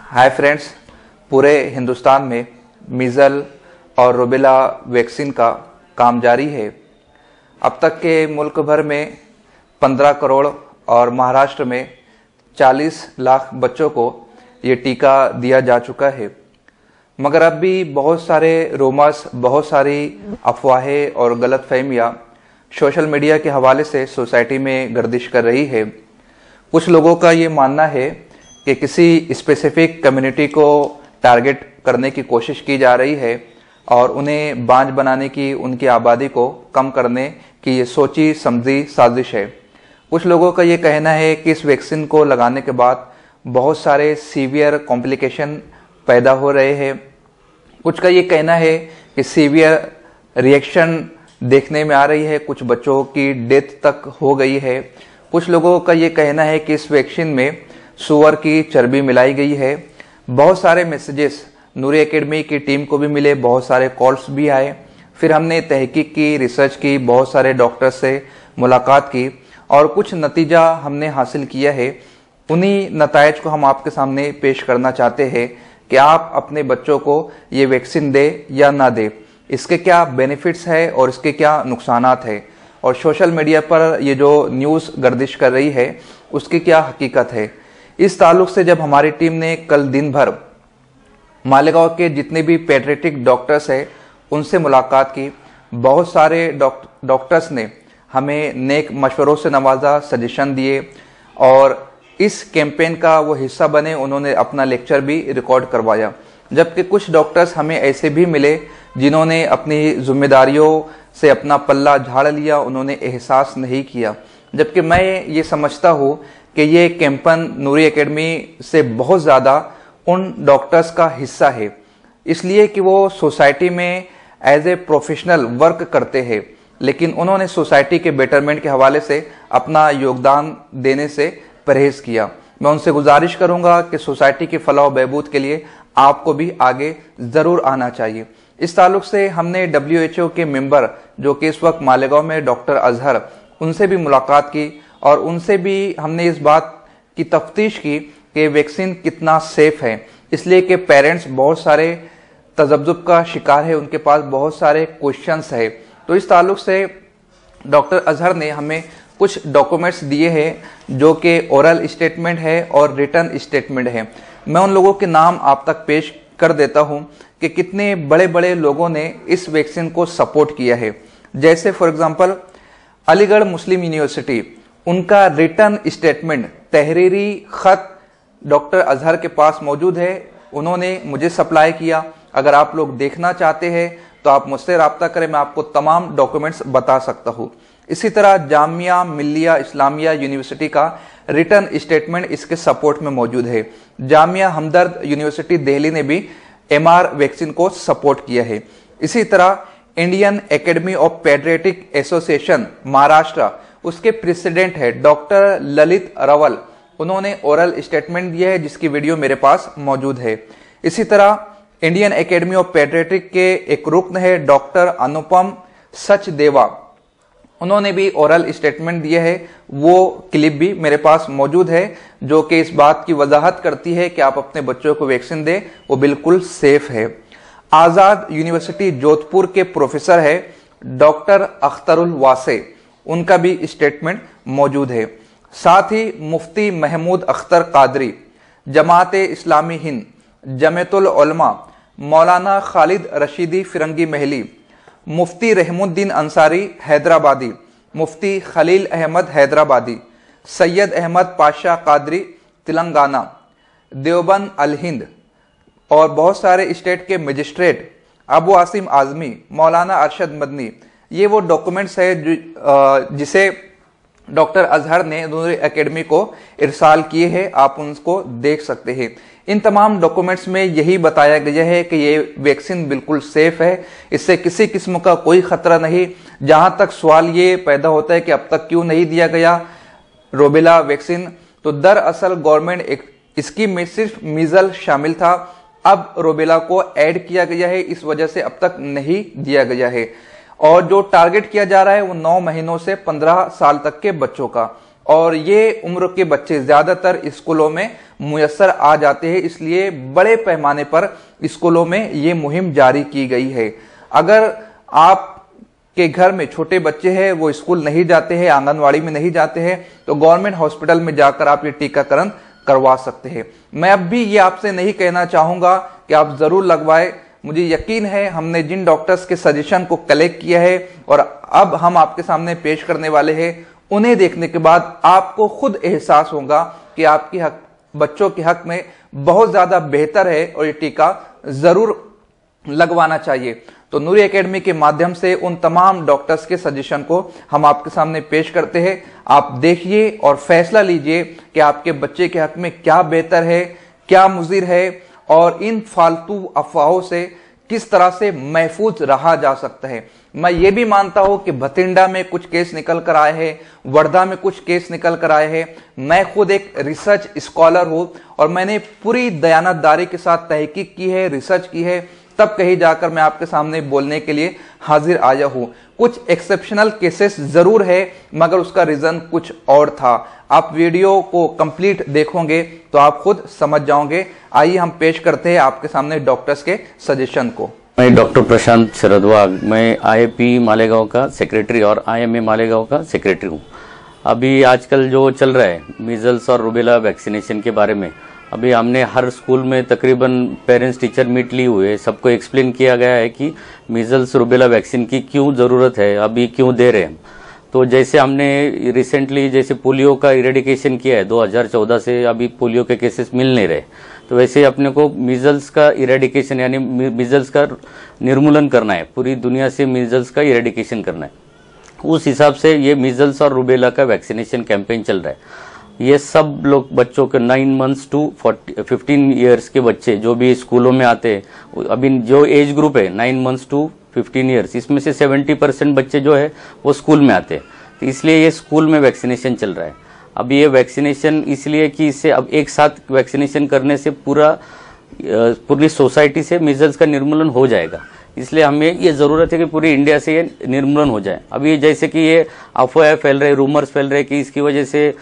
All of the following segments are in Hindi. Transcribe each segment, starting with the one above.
हाय फ्रेंड्स, पूरे हिंदुस्तान में मीज़ल और रूबेला वैक्सीन का काम जारी है। अब तक के मुल्क भर में 15 करोड़ और महाराष्ट्र में 40 लाख बच्चों को ये टीका दिया जा चुका है। मगर अब भी बहुत सारे रूमर्स, बहुत सारी अफवाहें और गलतफहमियां सोशल मीडिया के हवाले से सोसाइटी में गर्दिश कर रही है। कुछ लोगों का ये मानना है कि किसी स्पेसिफिक कम्युनिटी को टारगेट करने की कोशिश की जा रही है और उन्हें बांझ बनाने की, उनकी आबादी को कम करने की ये सोची समझी साजिश है। कुछ लोगों का ये कहना है कि इस वैक्सीन को लगाने के बाद बहुत सारे सीवियर कॉम्प्लिकेशन पैदा हो रहे हैं। कुछ का ये कहना है कि सीवियर रिएक्शन देखने में आ रही है, कुछ बच्चों की डेथ तक हो गई है। कुछ लोगों का ये कहना है कि इस वैक्सीन में सुअर की चर्बी मिलाई गई है। बहुत सारे मैसेजेस नूरी एकेडमी की टीम को भी मिले, बहुत सारे कॉल्स भी आए। फिर हमने तहकीक की, रिसर्च की, बहुत सारे डॉक्टर से मुलाकात की और कुछ नतीजा हमने हासिल किया है। उन्हीं नतायज को हम आपके सामने पेश करना चाहते हैं कि आप अपने बच्चों को ये वैक्सीन दे या ना दे, इसके क्या बेनिफिट्स है और इसके क्या नुकसानात है, और सोशल मीडिया पर ये जो न्यूज़ गर्दिश कर रही है उसकी क्या हकीकत है। इस ताल्लुक से जब हमारी टीम ने कल दिन भर मालेगांव के जितने भी पेडियाट्रिक डॉक्टर्स हैं उनसे मुलाकात की, बहुत सारे डॉक्टर्स ने हमें नेक मशवरों से नवाजा, सजेशन दिए और इस कैंपेन का वो हिस्सा बने। उन्होंने अपना लेक्चर भी रिकॉर्ड करवाया। जबकि कुछ डॉक्टर्स हमें ऐसे भी मिले जिन्होंने अपनी जिम्मेदारियों से अपना पल्ला झाड़ लिया, उन्होंने एहसास नहीं किया। जबकि मैं ये समझता हूँ कि ये कैंपेन नूरी एकेडमी से बहुत ज़्यादा उन डॉक्टर्स का हिस्सा है, इसलिए कि वो सोसाइटी में एज ए प्रोफेशनल वर्क करते हैं, लेकिन उन्होंने सोसाइटी के बेटरमेंट के हवाले से अपना योगदान देने से परहेज किया। मैं उनसे गुजारिश करूंगा कि सोसाइटी के फलाह बहबूद के लिए आपको भी आगे ज़रूर आना चाहिए। इस ताल्लुक से हमने WHO के मेंबर जो कि इस वक्त मालेगांव में डॉक्टर अजहर, उनसे भी मुलाकात की और उनसे भी हमने इस बात की तफ्तीश की कि वैक्सीन कितना सेफ है, इसलिए कि पेरेंट्स बहुत सारे तजब्जुब का शिकार है, उनके पास बहुत सारे क्वेश्चंस है। तो इस ताल्लुक से डॉक्टर अजहर ने हमें कुछ डॉक्यूमेंट्स दिए हैं जो कि ओरल स्टेटमेंट है और रिटन स्टेटमेंट है। मैं उन लोगों के नाम आप तक पेश कर देता हूं कि कितने बड़े बड़े लोगों ने इस वैक्सीन को सपोर्ट किया है। जैसे for example Aligarh Muslim university, उनका रिटन स्टेटमेंट, तहरीरी खत डॉक्टर अजहर के पास मौजूद है, उन्होंने मुझे सप्लाई किया। अगर आप लोग देखना चाहते हैं तो आप मुझसे रब्ता करें, मैं आपको तमाम डॉक्यूमेंट्स बता सकता हूँ। इसी तरह जामिया मिल्लिया इस्लामिया यूनिवर्सिटी का रिटन स्टेटमेंट इसके सपोर्ट में मौजूद है। जामिया हमदर्द यूनिवर्सिटी दिल्ली ने भी MR वैक्सीन को सपोर्ट किया है। इसी तरह Indian academy of paediatric association Maharashtra, उसके प्रेसिडेंट है डॉक्टर ललित रवल, उन्होंने ओरल स्टेटमेंट दिया है जिसकी वीडियो मेरे पास मौजूद है। इसी तरह इंडियन एकेडमी ऑफ पेडियाट्रिक के एक रुकन है डॉक्टर अनुपम सचदेवा, उन्होंने भी ओरल स्टेटमेंट दिया है। वो क्लिप भी मेरे पास मौजूद है जो कि इस बात की वजाहत करती है कि आप अपने बच्चों को वैक्सीन दें, वो बिल्कुल सेफ है। आजाद यूनिवर्सिटी जोधपुर के प्रोफेसर है डॉक्टर अख्तरुल वासे, उनका भी स्टेटमेंट मौजूद है। साथ ही मुफ्ती महमूद अख्तर कादरी, जमात इस्लामी हिंद, जमीयतुल उलमा, मौलाना खालिद रशीदी फिरंगी महली, मुफ्ती रहमुद्दीन अंसारी हैदराबादी, मुफ्ती खलील अहमद हैदराबादी, सैयद अहमद पाशा कादरी तेलंगाना, देवबंद अल हिंद और बहुत सारे स्टेट के मजिस्ट्रेट, अबू आसिम आजमी, मौलाना अरशद मदनी, ये वो डॉक्यूमेंट्स है जिसे डॉक्टर अजहर ने नूरी एकेडमी को इरसाल किए हैं, आप उनको देख सकते हैं। इन तमाम डॉक्यूमेंट्स में यही बताया गया है कि ये वैक्सीन बिल्कुल सेफ है, इससे किसी किस्म का कोई खतरा नहीं। जहां तक सवाल ये पैदा होता है कि अब तक क्यों नहीं दिया गया रूबेला वैक्सीन, तो दरअसल गवर्नमेंट स्कीम में सिर्फ मीजल शामिल था, अब रूबेला को ऐड किया गया है, इस वजह से अब तक नहीं दिया गया है। और जो टारगेट किया जा रहा है वो 9 महीनों से 15 साल तक के बच्चों का, और ये उम्र के बच्चे ज्यादातर स्कूलों में मुयस्सर आ जाते हैं, इसलिए बड़े पैमाने पर स्कूलों में ये मुहिम जारी की गई है। अगर आप के घर में छोटे बच्चे हैं, वो स्कूल नहीं जाते हैं, आंगनवाड़ी में नहीं जाते हैं, तो गवर्नमेंट हॉस्पिटल में जाकर आप ये टीकाकरण करवा सकते हैं। मैं अब भी ये आपसे नहीं कहना चाहूंगा कि आप जरूर लगवाएं। मुझे यकीन है हमने जिन डॉक्टर्स के सजेशन को कलेक्ट किया है और अब हम आपके सामने पेश करने वाले हैं, उन्हें देखने के बाद आपको खुद एहसास होगा कि आपके हक, बच्चों के हक में बहुत ज्यादा बेहतर है और ये टीका जरूर लगवाना चाहिए। तो नूरी एकेडमी के माध्यम से उन तमाम डॉक्टर्स के सजेशन को हम आपके सामने पेश करते हैं। आप देखिए और फैसला लीजिए कि आपके बच्चे के हक में क्या बेहतर है, क्या मुज़िर है, और इन फालतू अफवाहों से किस तरह से महफूज रहा जा सकता है। मैं ये भी मानता हूं कि भटिंडा में कुछ केस निकल कर आए हैं, वर्धा में कुछ केस निकल कर आए हैं। मैं खुद एक रिसर्च स्कॉलर हूं और मैंने पूरी दयानतदारी के साथ तहकीक की है, रिसर्च की है, तब कहीं जाकर मैं आपके सामने बोलने के लिए हाजिर आया हूं। कुछ एक्सेप्शनल केसेस जरूर है, मगर उसका रीजन कुछ और था। आप वीडियो को कंप्लीट देखोगे तो आप खुद समझ जाओगे। आइए हम पेश करते हैं आपके सामने डॉक्टर्स के सजेशन को। मैं डॉक्टर प्रशांत शरदवाग, मैं आईएपी मालेगांव का सेक्रेटरी और आईएमए मालेगांव का सेक्रेटरी हूँ। अभी आजकल जो चल रहा है मीजल्स और रूबेला वैक्सीनेशन के बारे में, अभी हमने हर स्कूल में तकरीबन पेरेंट्स टीचर मीट ली हुई है। सबको एक्सप्लेन किया गया है कि मीजल्स रूबेला वैक्सीन की क्यों ज़रूरत है, अभी क्यों दे रहे हैं हम। तो जैसे हमने रिसेंटली जैसे पोलियो का इरेडिकेशन किया है 2014 से, अभी पोलियो के केसेस मिल नहीं रहे, तो वैसे अपने को मीजल्स का इरेडिकेशन यानी मीजल्स का निर्मूलन करना है, पूरी दुनिया से मीजल्स का इरेडिकेशन करना है। उस हिसाब से ये मीजल्स और रूबेला का वैक्सीनेशन कैंपेन चल रहा है। ये सब लोग बच्चों के 9 मंथ्स टू 15 ईयर्स के बच्चे जो भी स्कूलों में आते हैं, अभी जो एज ग्रुप है 9 मंथ्स टू 15 ईयर्स, इसमें से 70% बच्चे जो है वो स्कूल में आते हैं। तो इसलिए ये स्कूल में वैक्सीनेशन चल रहा है। अब ये वैक्सीनेशन इसलिए कि इससे अब एक साथ वैक्सीनेशन करने से पूरी सोसाइटी से मीजल्स का निर्मूलन हो जाएगा। इसलिए हमें ये जरूरत है कि पूरी इंडिया से ये निर्मूलन हो जाए। अभी जैसे कि ये अफवाह फैल रहे, रूमर्स फैल रहे कि इसकी वजह से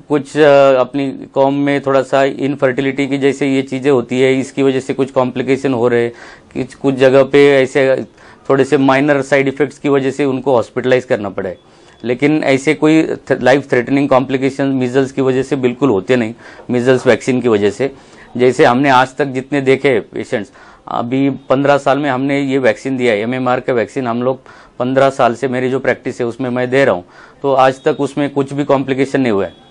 कुछ अपनी कौम में थोड़ा सा इनफर्टिलिटी की जैसे ये चीजें होती है, इसकी वजह से कुछ कॉम्प्लिकेशन हो रहे कि कुछ जगह पे ऐसे थोड़े से माइनर साइड इफेक्ट्स की वजह से उनको हॉस्पिटलाइज करना पड़े। लेकिन ऐसे कोई लाइफ थ्रेटनिंग कॉम्प्लिकेशन मीजल्स की वजह से बिल्कुल होते नहीं, मीजल्स वैक्सीन की वजह से। जैसे हमने आज तक जितने देखे पेशेंट्स, अभी 15 साल में हमने ये वैक्सीन दिया है, एमएमआर का वैक्सीन हम लोग 15 साल से मेरी जो प्रैक्टिस है उसमें मैं दे रहा हूँ, तो आज तक उसमें कुछ भी कॉम्प्लिकेशन नहीं हुआ है।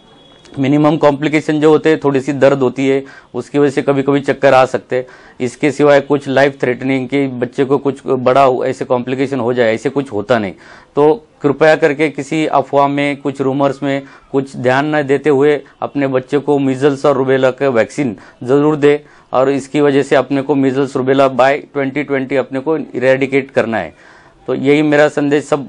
मिनिमम कॉम्प्लिकेशन जो होते हैं, थोड़ी सी दर्द होती है, उसकी वजह से कभी कभी चक्कर आ सकते हैं। इसके सिवाय कुछ लाइफ थ्रेटनिंग कि बच्चे को कुछ बड़ा ऐसे कॉम्प्लिकेशन हो जाए, ऐसे कुछ होता नहीं। तो कृपया करके किसी अफवाह में, कुछ रूमर्स में कुछ ध्यान न देते हुए अपने बच्चे को मीजल्स और रूबेला का वैक्सीन जरूर दे, और इसकी वजह से अपने को मीजल्स रूबेला बाय 2020 अपने को इरेडिकेट करना है। तो यही मेरा संदेश सब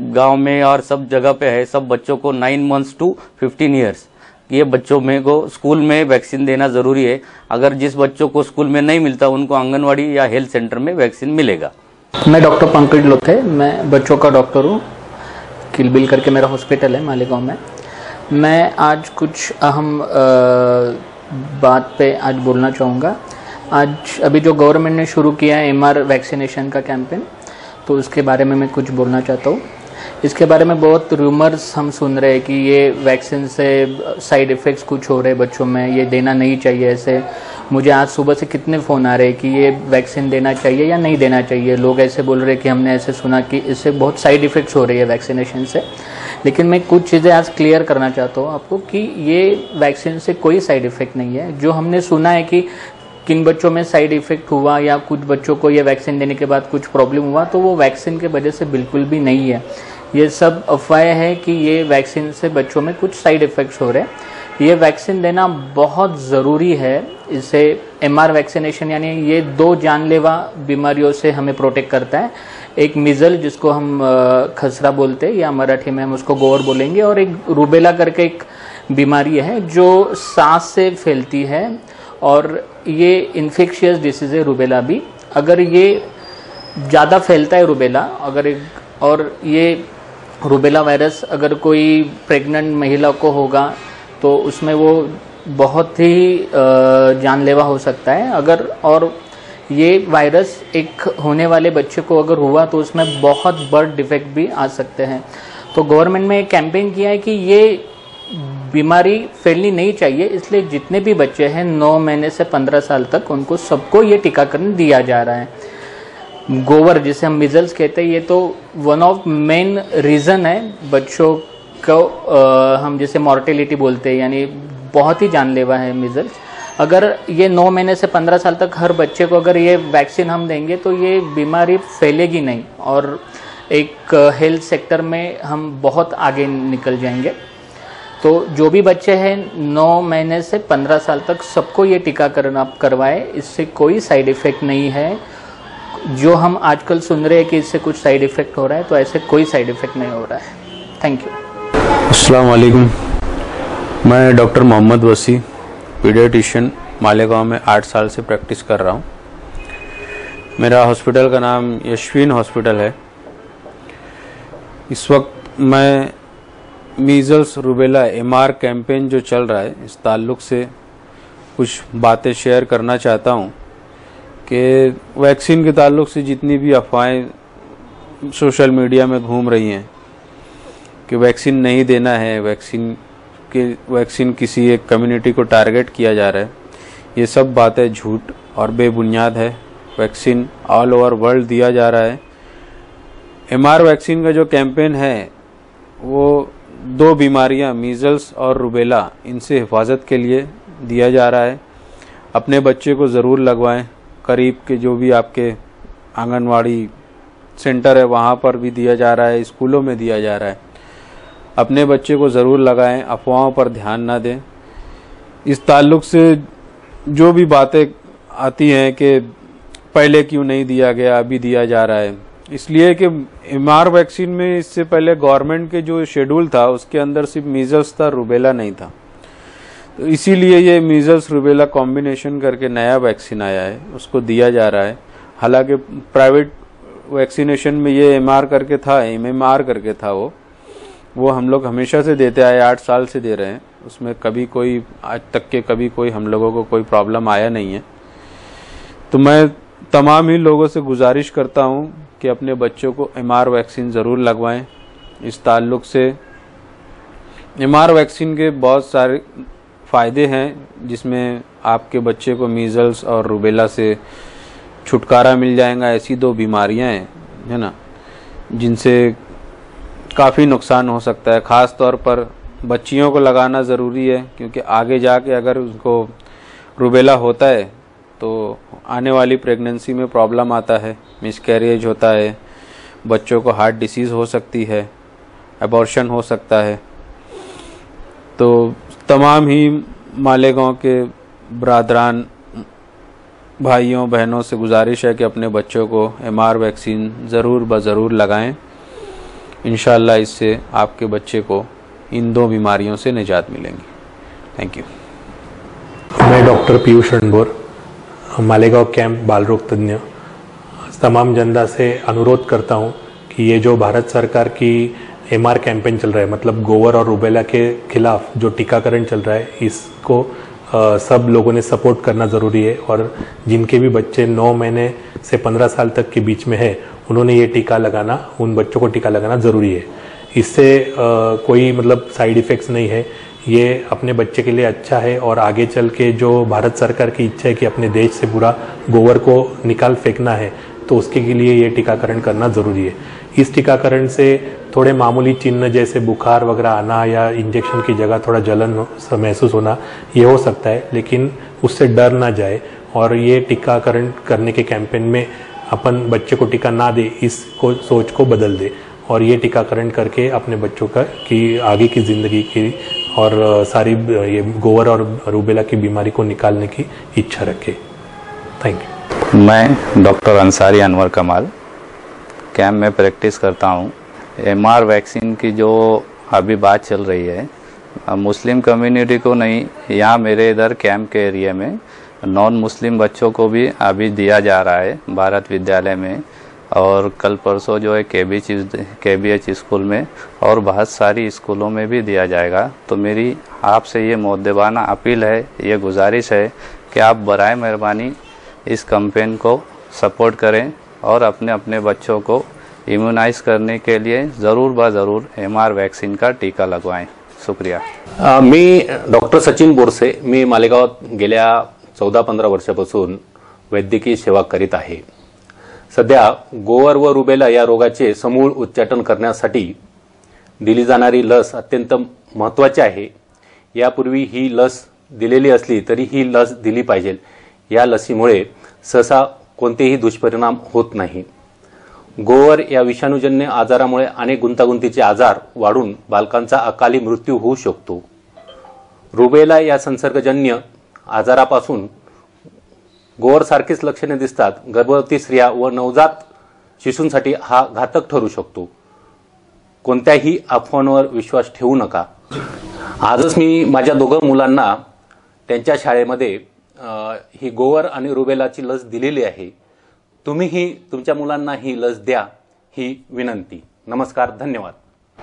गांव में और सब जगह पे है। सब बच्चों को 9 मंथ्स टू 15 ईयर्स ये बच्चों में को स्कूल में वैक्सीन देना जरूरी है। अगर जिस बच्चों को स्कूल में नहीं मिलता उनको आंगनवाड़ी या हेल्थ सेंटर में वैक्सीन मिलेगा। मैं डॉक्टर पंकज लोथे, मैं बच्चों का डॉक्टर हूँ। किलबिल करके मेरा हॉस्पिटल है मालेगांव में। मैं आज कुछ अहम बात पे आज बोलना चाहूँगा। आज अभी जो गवर्नमेंट ने शुरू किया है एमआर वैक्सीनेशन का कैंपेन, तो उसके बारे में मैं कुछ बोलना चाहता हूँ। इसके बारे में बहुत रूमर्स हम सुन रहे हैं कि ये वैक्सीन से साइड इफ़ेक्ट्स कुछ हो रहे हैं बच्चों में, ये देना नहीं चाहिए। ऐसे मुझे आज सुबह से कितने फ़ोन आ रहे हैं कि ये वैक्सीन देना चाहिए या नहीं देना चाहिए। लोग ऐसे बोल रहे हैं कि हमने ऐसे सुना कि इससे बहुत साइड इफ़ेक्ट्स हो रही है वैक्सीनेशन से। लेकिन मैं कुछ चीज़ें आज क्लियर करना चाहता हूँ आपको कि ये वैक्सीन से कोई साइड इफ़ेक्ट नहीं है। जो हमने सुना है कि किन बच्चों में साइड इफ़ेक्ट हुआ या कुछ बच्चों को ये वैक्सीन देने के बाद कुछ प्रॉब्लम हुआ, तो वो वैक्सीन के वजह से बिल्कुल भी नहीं है। ये सब अफवाह है कि ये वैक्सीन से बच्चों में कुछ साइड इफ़ेक्ट्स हो रहे हैं। ये वैक्सीन देना बहुत ज़रूरी है। इससे एमआर वैक्सीनेशन यानी ये 2 जानलेवा बीमारियों से हमें प्रोटेक्ट करता है। एक मीजल जिसको हम खसरा बोलते हैं या मराठी में हम उसको गोवर बोलेंगे, और एक रूबेला करके एक बीमारी है जो सांस से फैलती है, और ये इन्फेक्शियस डिसीज़ है रूबेला भी। अगर ये ज़्यादा फैलता है रूबेला, और ये रूबेला वायरस अगर कोई प्रेग्नेंट महिला को होगा तो उसमें वो बहुत ही जानलेवा हो सकता है। अगर और ये वायरस एक होने वाले बच्चे को अगर हुआ तो उसमें बहुत बर्थ डिफेक्ट भी आ सकते हैं। तो गवर्नमेंट ने एक कैंपेन किया है कि ये बीमारी फैलनी नहीं चाहिए, इसलिए जितने भी बच्चे हैं 9 महीने से 15 साल तक उनको सबको ये टीकाकरण दिया जा रहा है। गोवर जिसे हम मिजल्स कहते हैं, ये तो वन ऑफ मेन रीज़न है बच्चों को हम जिसे मॉर्टेलिटी बोलते हैं, यानी बहुत ही जानलेवा है मिजल्स। अगर ये 9 महीने से 15 साल तक हर बच्चे को अगर ये वैक्सीन हम देंगे तो ये बीमारी फैलेगी नहीं और एक हेल्थ सेक्टर में हम बहुत आगे निकल जाएंगे। तो जो भी बच्चे हैं 9 महीने से 15 साल तक सबको ये टीकाकरण आप करवाएं, इससे कोई साइड इफ़ेक्ट नहीं है। जो हम आजकल सुन रहे हैं कि इससे कुछ साइड इफ़ेक्ट हो रहा है, तो ऐसे कोई साइड इफ़ेक्ट नहीं हो रहा है। Thank you. अस्सलाम वालेकुम। मैं डॉक्टर मोहम्मद वसी, पीडियाट्रिशियन, मालेगांव में 8 साल से प्रैक्टिस कर रहा हूँ। मेरा हॉस्पिटल का नाम यशविन हॉस्पिटल है। इस वक्त मैं मीज़ल्स रूबेला एमआर कैंपेन जो चल रहा है इस ताल्लुक़ से कुछ बातें शेयर करना चाहता हूँ कि वैक्सीन के ताल्लुक़ से जितनी भी अफवाहें सोशल मीडिया में घूम रही हैं कि वैक्सीन नहीं देना है, वैक्सीन किसी एक कम्युनिटी को टारगेट किया जा रहा है, ये सब बातें झूठ और बेबुनियाद है। वैक्सीन ऑल ओवर वर्ल्ड दिया जा रहा है। एमआर वैक्सीन का जो कैंपेन है वो 2 बीमारियां मीज़ल्स और रूबेला, इनसे हिफाजत के लिए दिया जा रहा है। अपने बच्चे को ज़रूर लगवाएं। करीब के जो भी आपके आंगनवाड़ी सेंटर है वहाँ पर भी दिया जा रहा है, स्कूलों में दिया जा रहा है। अपने बच्चे को ज़रूर लगाएं, अफवाहों पर ध्यान ना दें। इस ताल्लुक़ से जो भी बातें आती हैं कि पहले क्यों नहीं दिया गया, अभी दिया जा रहा है, इसलिए कि एमआर वैक्सीन में इससे पहले गवर्नमेंट के जो शेड्यूल था उसके अंदर सिर्फ मीज़ल्स था, रूबेला नहीं था। तो इसीलिए ये मीज़ल्स रूबेला कॉम्बिनेशन करके नया वैक्सीन आया है, उसको दिया जा रहा है। हालांकि प्राइवेट वैक्सीनेशन में ये एमआर करके था, एमएमआर करके था, वो हम लोग हमेशा से देते आए, 8 साल से दे रहे हैं। उसमें कभी कोई आज तक के कभी कोई हम लोगों को कोई प्रॉब्लम आया नहीं है। तो मैं तमाम ही लोगों से गुजारिश करता हूं कि अपने बच्चों को एमआर वैक्सीन ज़रूर लगवाएं। इस ताल्लुक़ से एमआर वैक्सीन के बहुत सारे फ़ायदे हैं, जिसमें आपके बच्चे को मीज़ल्स और रूबेला से छुटकारा मिल जाएगा। ऐसी 2 बीमारियां हैं, है ना, जिनसे काफ़ी नुकसान हो सकता है। ख़ास तौर पर बच्चियों को लगाना ज़रूरी है, क्योंकि आगे जाके अगर उनको रूबेला होता है तो आने वाली प्रेगनेंसी में प्रॉब्लम आता है, मिसकैरेज होता है, बच्चों को हार्ट डिसीज़ हो सकती है, एबॉर्शन हो सकता है। तो तमाम ही मालेगांव के बरादरान भाइयों बहनों से गुजारिश है कि अपने बच्चों को एमआर वैक्सीन ज़रूर लगाएं। इंशाअल्लाह इससे आपके बच्चे को इन 2 बीमारियों से निजात मिलेंगी। Thank you. मैं डॉक्टर पीयूष रणबोर, मालेगांव कैंप बाल रोग तज्ञ, तमाम जनता से अनुरोध करता हूं कि ये जो भारत सरकार की एमआर कैंपेन चल रहा है, मतलब गोवर और रूबेला के खिलाफ जो टीकाकरण चल रहा है, इसको सब लोगों ने सपोर्ट करना ज़रूरी है। और जिनके भी बच्चे 9 महीने से 15 साल तक के बीच में है, उन्होंने ये टीका लगाना, उन बच्चों को टीका लगाना ज़रूरी है। इससे कोई मतलब साइड इफ़ेक्ट्स नहीं है। ये अपने बच्चे के लिए अच्छा है और आगे चल के जो भारत सरकार की इच्छा है कि अपने देश से पूरा गोबर को निकाल फेंकना है, तो उसके के लिए ये टीकाकरण करना ज़रूरी है। इस टीकाकरण से थोड़े मामूली चिन्ह जैसे बुखार वगैरह आना या इंजेक्शन की जगह थोड़ा जलन महसूस होना, ये हो सकता है, लेकिन उससे डर ना जाए और ये टीकाकरण करने के कैंपेन में अपन बच्चे को टीका ना दे, इसको सोच को बदल दे और ये टीकाकरण करके अपने बच्चों का की आगे की ज़िंदगी की और सारी ये गोवर और रूबेला की बीमारी को निकालने की इच्छा रखे। Thank you. मैं डॉक्टर अंसारी अनवर कमाल कैंप में प्रैक्टिस करता हूँ। एमआर वैक्सीन की जो अभी बात चल रही है, मुस्लिम कम्युनिटी को नहीं, यहाँ मेरे इधर कैंप के एरिया में नॉन मुस्लिम बच्चों को भी अभी दिया जा रहा है भारत विद्यालय में। और कल परसों जो है KBH स्कूल में और बहुत सारी स्कूलों में भी दिया जाएगा। तो मेरी आपसे ये मुद्देबाना अपील है, ये गुजारिश है कि आप बराए मेहरबानी इस कैंपेन को सपोर्ट करें और अपने अपने बच्चों को इम्यूनाइज करने के लिए ज़रूर MR वैक्सीन का टीका लगवाएं। शुक्रिया। मी डॉक्टर सचिन बोरसे, मी मालेगावात गेल्या 14-15 वर्षापासून वैद्यकीय सेवा करीत आहे। सध्या गोवर व रुबेला या रोगाचे समूळ उच्चाटन करण्यासाठी दिली जाणारी लस अत्यंत महत्त्वाची आहे। यापूर्वी ही लस दिलेली असली तरी ही लस दिली पाहिजे। या लसीमुळे सहसा कोणतेही दुष्परिणाम होत नाही। गोवर या विषाणूजन्य आजारामुळे अनेक गुंतागुंतीचे आजार वाढून बालकांचा अकाली मृत्यू होऊ शकतो। रुबेला या संसर्गजन्य आजारापासून गोवर सारखीच लक्षणे दिसतात। गर्भवती स्त्रिया व नवजात शिशूंसाठी हा घातक ठरू शकतो। कोणत्याही अफवांवर विश्वास ठेवू नका। आजच मी माझ्या दोघं मुलांना त्यांच्या शाळेमध्ये ही गोवर आणि रुबेलाची लस दिलेली आहे। तुम्हीही तुमच्या मुलांना ही लस द्या ही विनंती। नमस्कार, धन्यवाद।